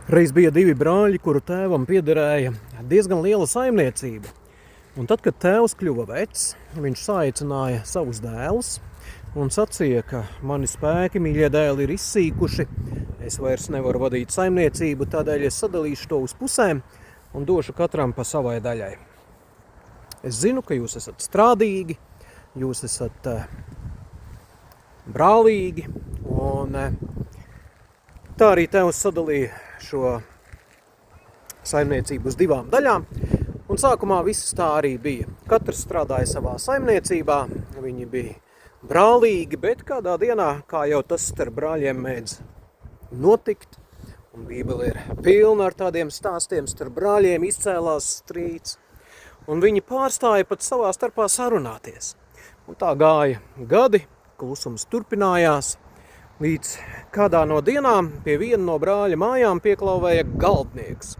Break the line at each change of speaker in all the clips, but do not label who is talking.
Reiz bija divi brāļi, kuru tēvam piederēja diezgan liela saimniecība. Un tad, kad tēvs kļuva vecs, viņš saicināja savus dēlus un sacīja, ka mani spēki, mīļie dēli, ir izsīkuši. Es vairs nevaru vadīt saimniecību, tādēļ es sadalīšu to uz pusēm un došu katram pa savai daļai. Es zinu, ka jūs esat strādīgi, jūs esat brālīgi, un tā arī tēvs sadalīja šo saimniecību uz divām daļām. Un sākumā viss tā arī bija. Katrs strādāja savā saimniecībā, viņi bija brālīgi, bet kādā dienā, kā jau tas starp brāļiem mēdz notikt, un Bībele ir pilna ar tādiem stāstiem, starp brāļiem izcēlās strīds, un viņi pārstāja pat savā starpā sarunāties. Un tā gāja gadi, klusums turpinājās, līdz kādā no dienām pie viena no brāļa mājām pieklauvēja galdnieks.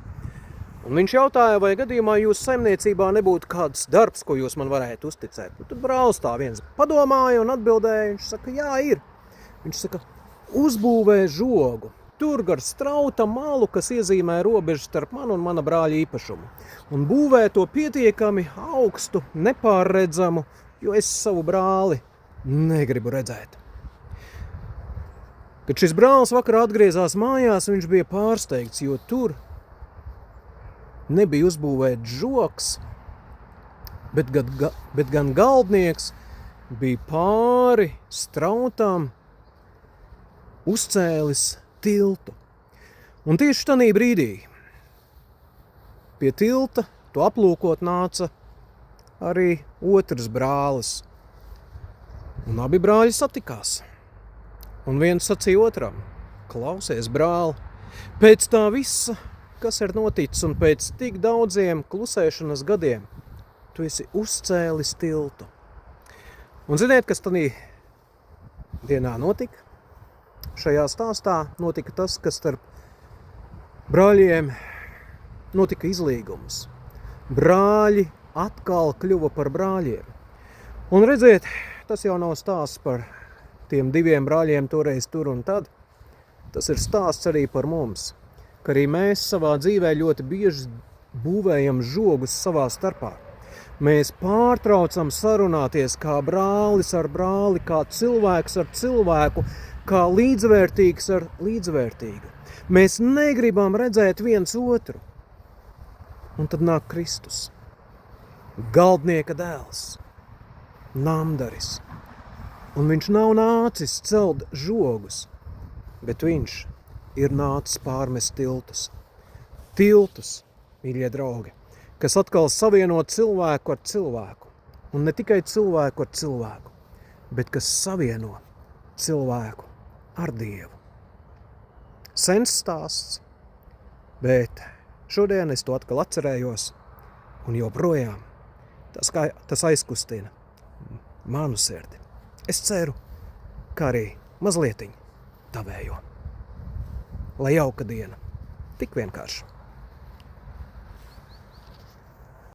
Un viņš jautāja, vai gadījumā jūsu saimniecībā nebūtu kāds darbs, ko jūs man varētu uzticēt. Un tad brālis tā viens padomāja un atbildēja, viņš saka, jā, ir. Viņš saka, uzbūvē žogu, tur gar strauta malu, kas iezīmē robežu starp manu un mana brāļa īpašumu. Un būvē to pietiekami augstu, nepārredzamu, jo es savu brāli negribu redzēt. Kad šis brālis vakarā atgriezās mājās, viņš bija pārsteigts, jo tur nebija uzbūvēts žoks, bet gan galdnieks bija pāri strautām uzcēlis tiltu. Un tieši tanī brīdī pie tilta to aplūkot nāca arī otrs brālis. Un abi brāļi satikās. Un viens sacīja otram, klausies, brāli, pēc tā visa, kas ir noticis, un pēc tik daudziem klusēšanas gadiem, tu esi uzcēlis tiltu. Un ziniet, kas tanī dienā notika? Šajā stāstā notika tas, kas starp brāļiem notika izlīgums. Brāļi atkal kļuva par brāļiem. Un redziet, tas jau nav stāsts par tiem diviem brāļiem toreiz tur un tad. Tas ir stāsts arī par mums, ka arī mēs savā dzīvē ļoti bieži būvējam žogus savā starpā. Mēs pārtraucam sarunāties kā brālis ar brāli, kā cilvēks ar cilvēku, kā līdzvērtīgs ar līdzvērtīgu. Mēs negribam redzēt viens otru. Un tad nāk Kristus, galdnieka dēls, namdaris. Un viņš nav nācis celt žogus, bet viņš ir nācis pārmest tiltus. Tiltus, mīļie draugi, kas atkal savieno cilvēku ar cilvēku. Un ne tikai cilvēku ar cilvēku, bet kas savieno cilvēku ar Dievu. Sens stāsts, bet šodien es to atkal atcerējos, un joprojām tas aizkustina manu sirdi. Es ceru, ka arī mazlietiņ tavējo. Lai jauka diena, tik vienkārši.